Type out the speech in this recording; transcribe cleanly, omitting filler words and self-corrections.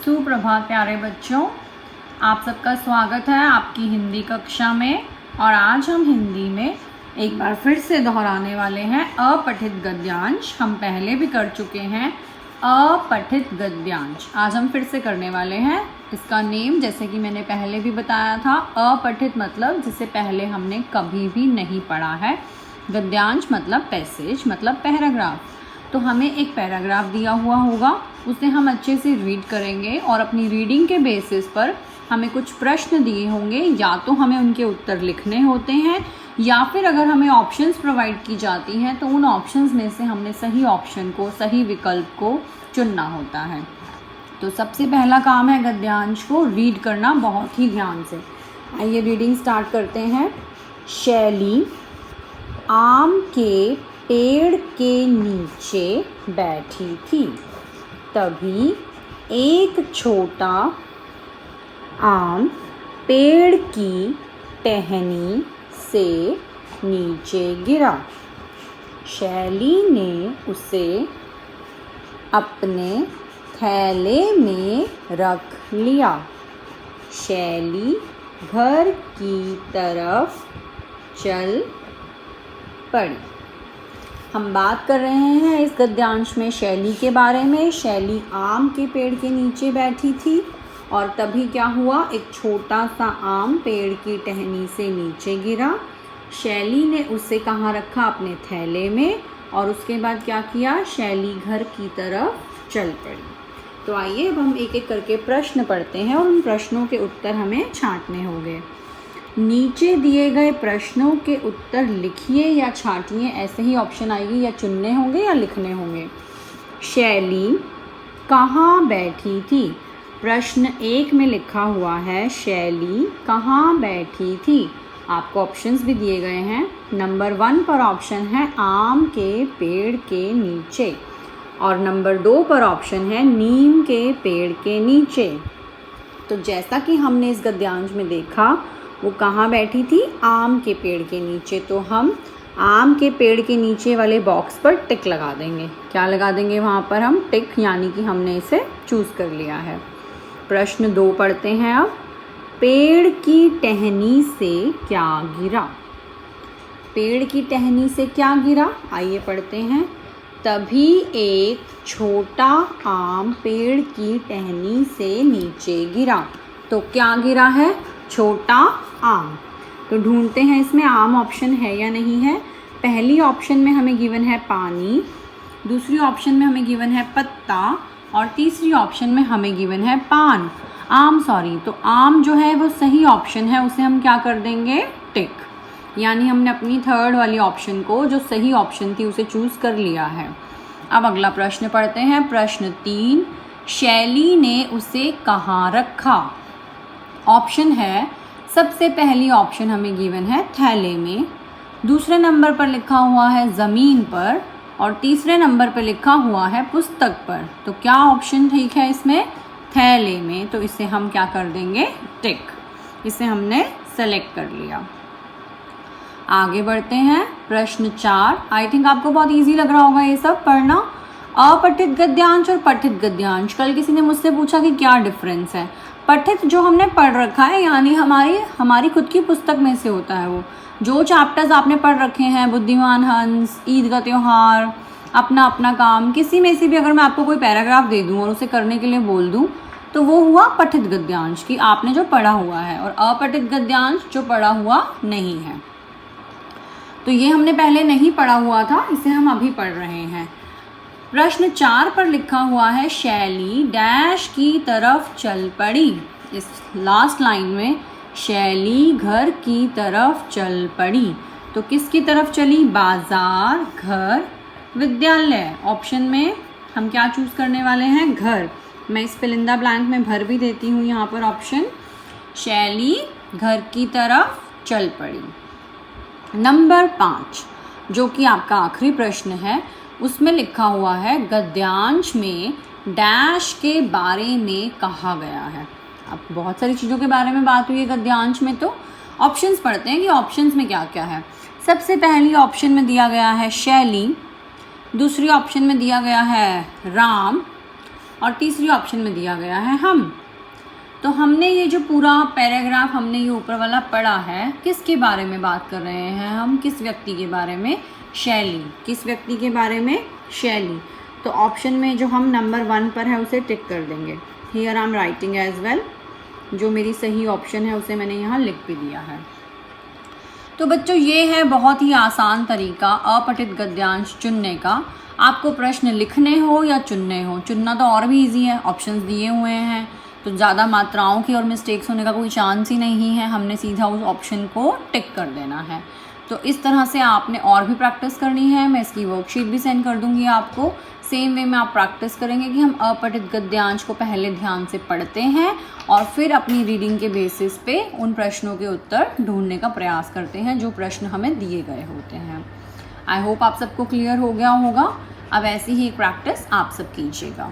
सुप्रभात प्यारे बच्चों, आप सबका स्वागत है आपकी हिंदी कक्षा में। और आज हम हिंदी में एक बार फिर से दोहराने वाले हैं अपठित गद्यांश। हम पहले भी कर चुके हैं अपठित गद्यांश, आज हम फिर से करने वाले हैं। इसका नेम जैसे कि मैंने पहले भी बताया था, अपठित मतलब जिसे पहले हमने कभी भी नहीं पढ़ा है, गद्यांश मतलब पैसेज मतलब पैराग्राफ। तो हमें एक पैराग्राफ दिया हुआ होगा, उसे हम अच्छे से रीड करेंगे और अपनी रीडिंग के बेसिस पर हमें कुछ प्रश्न दिए होंगे, या तो हमें उनके उत्तर लिखने होते हैं या फिर अगर हमें ऑप्शंस प्रोवाइड की जाती हैं तो उन ऑप्शंस में से हमने सही ऑप्शन को, सही विकल्प को चुनना होता है। तो सबसे पहला काम है गद्यांश को रीड करना बहुत ही ध्यान से। आइए रीडिंग स्टार्ट करते हैं। शैली आम के पेड़ के नीचे बैठी थी, तभी एक छोटा आम पेड़ की टहनी से नीचे गिरा। शैली ने उसे अपने थैले में रख लिया। शैली घर की तरफ चल पड़ी। हम बात कर रहे हैं इस गद्यांश में शैली के बारे में। शैली आम के पेड़ के नीचे बैठी थी और तभी क्या हुआ, एक छोटा सा आम पेड़ की टहनी से नीचे गिरा। शैली ने उसे कहाँ रखा, अपने थैले में, और उसके बाद क्या किया, शैली घर की तरफ चल पड़ी। तो आइए अब हम एक एक करके प्रश्न पढ़ते हैं और उन प्रश्नों के उत्तर हमें छांटने होंगे। नीचे दिए गए प्रश्नों के उत्तर लिखिए या छांटिए, ऐसे ही ऑप्शन आएगी, या चुनने होंगे या लिखने होंगे। शैली कहाँ बैठी थी? प्रश्न 1 में लिखा हुआ है शैली कहाँ बैठी थी। आपको ऑप्शंस भी दिए गए हैं। नंबर 1 पर ऑप्शन है आम के पेड़ के नीचे, और नंबर 2 पर ऑप्शन है नीम के पेड़ के नीचे। तो जैसा कि हमने इस गद्यांश में देखा, वो कहाँ बैठी थी, आम के पेड़ के नीचे। तो हम आम के पेड़ के नीचे वाले बॉक्स पर टिक लगा देंगे। क्या लगा देंगे वहाँ पर हम? टिक, यानी कि हमने इसे चूज़ कर लिया है। प्रश्न 2 पढ़ते हैं अब। पेड़ की टहनी से क्या गिरा? पेड़ की टहनी से क्या गिरा, आइए पढ़ते हैं। तभी एक छोटा आम पेड़ की टहनी से नीचे गिरा। तो क्या गिरा है? छोटा आम। तो ढूंढते हैं इसमें आम ऑप्शन है या नहीं है। पहली ऑप्शन में हमें गिवन है पानी, दूसरी ऑप्शन में हमें गिवन है पत्ता, और तीसरी ऑप्शन में हमें गिवन है पान। तो आम जो है वो सही ऑप्शन है, उसे हम क्या कर देंगे, टिक। यानी हमने अपनी थर्ड वाली ऑप्शन को, जो सही ऑप्शन थी, उसे चूज़ कर लिया है। अब अगला प्रश्न पढ़ते हैं। प्रश्न 3, शैली ने उसे कहाँ रखा? ऑप्शन है, सबसे पहली ऑप्शन हमें गिवन है थैले में, दूसरे नंबर पर लिखा हुआ है ज़मीन पर, और तीसरे नंबर पर लिखा हुआ है पुस्तक पर। तो क्या ऑप्शन ठीक है इसमें? थैले में। तो इसे हम क्या कर देंगे, टिक। इसे हमने सेलेक्ट कर लिया। आगे बढ़ते हैं। प्रश्न 4, आई थिंक आपको बहुत इजी लग रहा होगा ये सब पढ़ना। अपठित गद्यांश और पठित गद्यांश। कल किसी ने मुझसे पूछा कि क्या डिफरेंस है। पठित जो हमने पढ़ रखा है, यानी हमारी खुद की पुस्तक में से होता है, वो जो चैप्टर्स आपने पढ़ रखे हैं, बुद्धिमान हंस, ईद का त्यौहार, अपना अपना काम, किसी में से भी अगर मैं आपको कोई पैराग्राफ दे दूँ और उसे करने के लिए बोल दूँ, तो वो हुआ पठित गद्यांश कि आपने जो पढ़ा हुआ है, और अपठित गद्यांश जो पढ़ा हुआ नहीं है। तो ये हमने पहले नहीं पढ़ा हुआ था, इसे हम अभी पढ़ रहे हैं। प्रश्न 4 पर लिखा हुआ है शैली डैश की तरफ चल पड़ी। इस लास्ट लाइन में शैली घर की तरफ चल पड़ी। तो किसकी तरफ चली? बाजार, घर, विद्यालय। ऑप्शन में हम क्या चूज़ करने वाले हैं? घर। मैं इस फिलिंदा ब्लैंक में भर भी देती हूँ यहाँ पर ऑप्शन। शैली घर की तरफ चल पड़ी। नंबर 5, जो कि आपका आखिरी प्रश्न है, उसमें लिखा हुआ है गद्यांश में डैश के बारे में कहा गया है। अब बहुत सारी चीज़ों के बारे में बात हुई है गद्यांश में, तो ऑप्शंस पढ़ते हैं कि ऑप्शंस में क्या क्या है। सबसे पहली ऑप्शन में दिया गया है शैली, दूसरी ऑप्शन में दिया गया है राम, और तीसरी ऑप्शन में दिया गया है हम। तो हमने ये जो पूरा पैराग्राफ हमने ये ऊपर वाला पढ़ा है, किसके बारे में बात कर रहे हैं हम? किस व्यक्ति के बारे में? शैली। किस व्यक्ति के बारे में? शैली। तो ऑप्शन में जो हम नंबर 1 पर है उसे टिक कर देंगे। Here I am writing as well. जो मेरी सही ऑप्शन है उसे मैंने यहाँ लिख भी दिया है। तो बच्चों ये है बहुत ही आसान तरीका अपठित गद्यांश चुनने का। आपको प्रश्न लिखने हो या चुनने हो, चुनना तो और भी इजी है, ऑप्शंस दिए हुए हैं, तो ज़्यादा मात्राओं की और मिस्टेक्स होने का कोई चांस ही नहीं है। हमने सीधा उस ऑप्शन को टिक कर देना है। तो इस तरह से आपने और भी प्रैक्टिस करनी है। मैं इसकी वर्कशीट भी सेंड कर दूंगी आपको। सेम वे में आप प्रैक्टिस करेंगे कि हम अपठित गद्यांश को पहले ध्यान से पढ़ते हैं और फिर अपनी रीडिंग के बेसिस पे उन प्रश्नों के उत्तर ढूंढने का प्रयास करते हैं जो प्रश्न हमें दिए गए होते हैं। आई होप आप सबको क्लियर हो गया होगा। अब ऐसी ही प्रैक्टिस आप सब कीजिएगा।